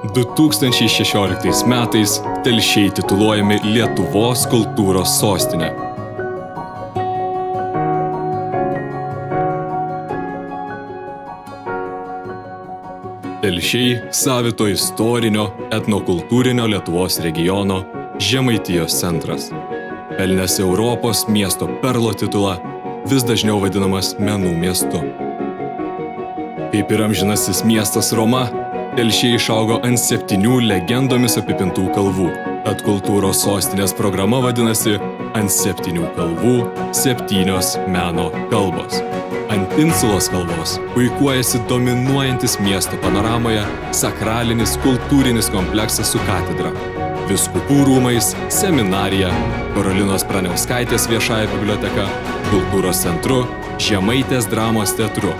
2016 metais Telšiai tituluojami Lietuvos kultūros sostinė. Telšiai savito istorinio, etnokultūrinio Lietuvos regiono Žemaitijos centras. Pelnęs Europos miesto perlo titulą, vis dažniau vadinamas menų miestu. Kaip ir amžinasis miestas Roma, Telšiai išaugo ant 7 legendomis apipintų kalvų. Tad kultūros sostinės programa vadinasi Ant 7 kalvų 7 meno kalbos. Ant Insulos kalvos puikuojasi dominuojantis miesto panoramoje sakralinis kultūrinis kompleksas su katedra, vyskupų rūmais, seminarija, Karolinos Praniauskaitės viešąja biblioteka, kultūros centru, Žemaitės dramos teatru.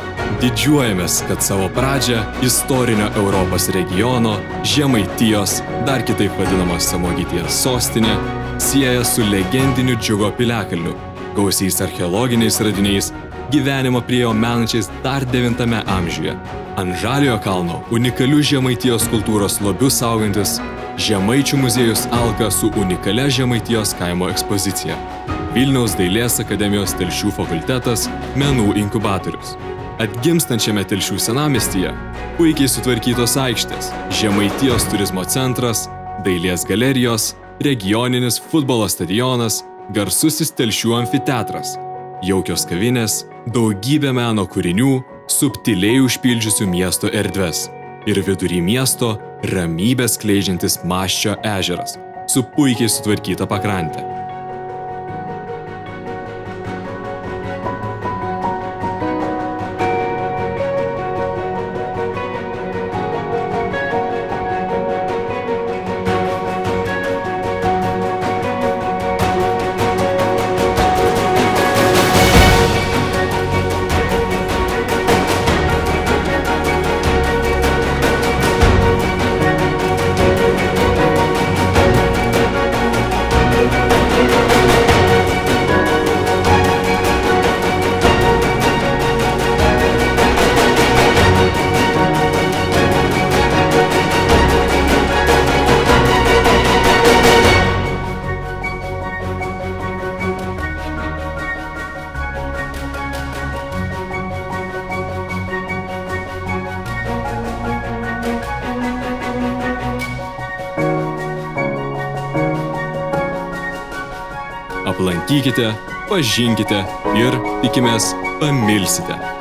Didžiuojamės, kad savo pradžią istorinio Europos regiono Žemaitijos, dar kitaip vadinamos Samogytijos sostinė, sieja su legendiniu Džiugo piliakalniu, gausiais archeologiniais radiniais, gyvenimą prie jo menančiais dar 9 amžiuje. Ant Žaliojo kalno unikalių Žemaitijos kultūros lobių saugantis Žemaičių muziejus Alka su unikalia Žemaitijos kaimo ekspozicija. Vilniaus dailės akademijos Telšių fakultetas menų inkubatorius. Atgimstančiame Telšių senamiestyje puikiai sutvarkytos aikštės, Žemaitijos turizmo centras, dailės galerijos, regioninis futbolo stadionas, garsusis Telšių amfiteatras, jaukios kavinės, daugybė meno kūrinių, subtiliai užpildžiusių miesto erdves ir vidury miesto ramybės skleidžiantis Maščio ežeras su puikiai sutvarkyta pakrante. Aplankykite, pažinkite ir, tikimės, pamilsite.